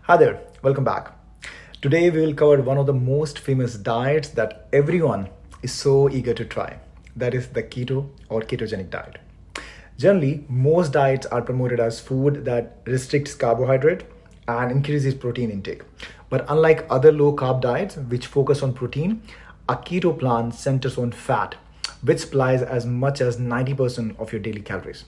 Hi there, welcome back. Today we will cover one of the most famous diets that everyone is so eager to try. That is the keto or ketogenic diet. Generally, most diets are promoted as food that restricts carbohydrate and increases protein intake. But unlike other low carb diets which focus on protein, a keto plan centers on fat, which supplies as much as 90% of your daily calories.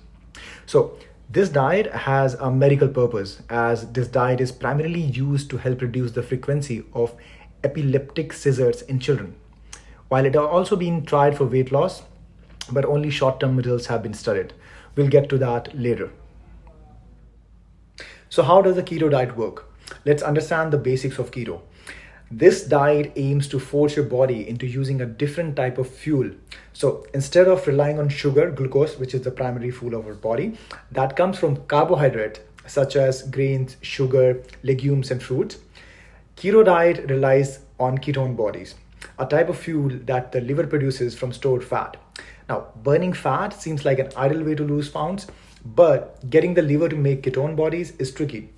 So, this diet has a medical purpose as this diet is primarily used to help reduce the frequency of epileptic seizures in children. While it has also been tried for weight loss, but only short term results have been studied. We'll get to that later. So, how does the keto diet work? Let's understand the basics of keto. This diet aims to force your body into using a different type of fuel. So instead of relying on sugar, glucose, which is the primary fuel of our body, that comes from carbohydrate such as grains, sugar, legumes, and fruits. Keto diet relies on ketone bodies, a type of fuel that the liver produces from stored fat. Now, burning fat seems like an ideal way to lose pounds, but getting the liver to make ketone bodies is tricky.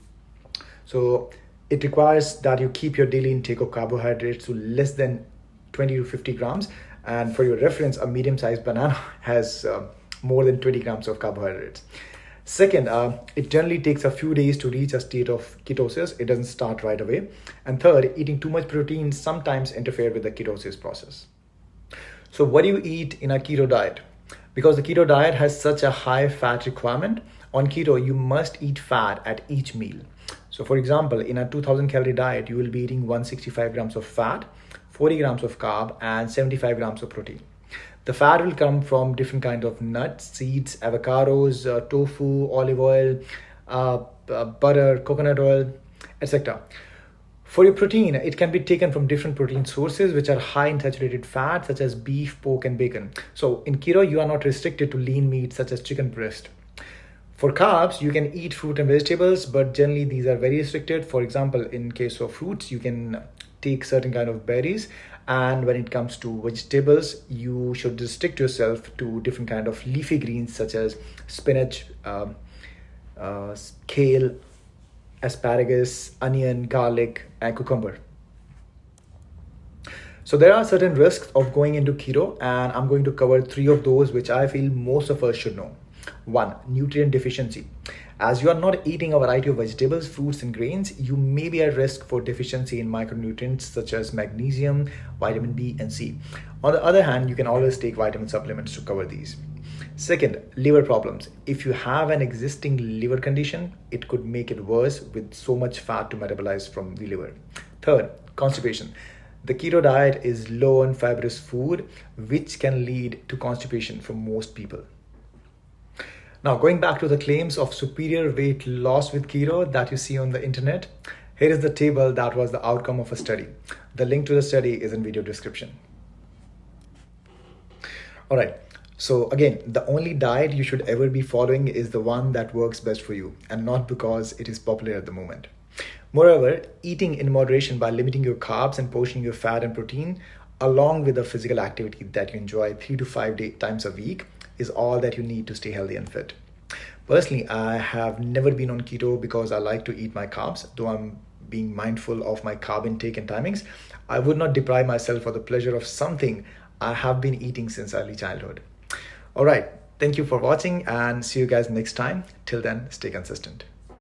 So it requires that you keep your daily intake of carbohydrates to less than 20 to 50 grams. And for your reference, a medium-sized banana has more than 20 grams of carbohydrates. Second, it generally takes a few days to reach a state of ketosis. It doesn't start right away. And third, eating too much protein sometimes interfere with the ketosis process. So what do you eat in a keto diet? Because the keto diet has such a high fat requirement, on keto you must eat fat at each meal. So for example, in a 2000 calorie diet, you will be eating 165 grams of fat, 40 grams of carb, and 75 grams of protein. The fat will come from different kinds of nuts, seeds, avocados, tofu, olive oil, butter, coconut oil, etc. For your protein, it can be taken from different protein sources which are high in saturated fat such as beef, pork, and bacon. So in keto, you are not restricted to lean meat such as chicken breast. For carbs, you can eat fruit and vegetables, but generally these are very restricted. For example, in case of fruits, you can take certain kind of berries. And when it comes to vegetables, you should restrict yourself to different kind of leafy greens such as spinach, kale, asparagus, onion, garlic, and cucumber. So there are certain risks of going into keto, and I'm going to cover three of those which I feel most of us should know. One, nutrient deficiency. As you are not eating a variety of vegetables, fruits, and grains, you may be at risk for deficiency in micronutrients such as magnesium, vitamin B, and C. On the other hand, you can always take vitamin supplements to cover these. Second, liver problems. If you have an existing liver condition, it could make it worse with so much fat to metabolize from the liver. Third, constipation. The keto diet is low on fibrous food, which can lead to constipation for most people. Now, going back to the claims of superior weight loss with keto that you see on the internet, here is the table that was the outcome of a study. The link to the study is in video description. All right. So again, the only diet you should ever be following is the one that works best for you and not because it is popular at the moment. Moreover, eating in moderation by limiting your carbs and portioning your fat and protein along with the physical activity that you enjoy 3 to 5 times a week is all that you need to stay healthy and fit. Personally, I have never been on keto because I like to eat my carbs, though I'm being mindful of my carb intake and timings. I would not deprive myself of the pleasure of something I have been eating since early childhood. All right, thank you for watching and see you guys next time. Till then, stay consistent.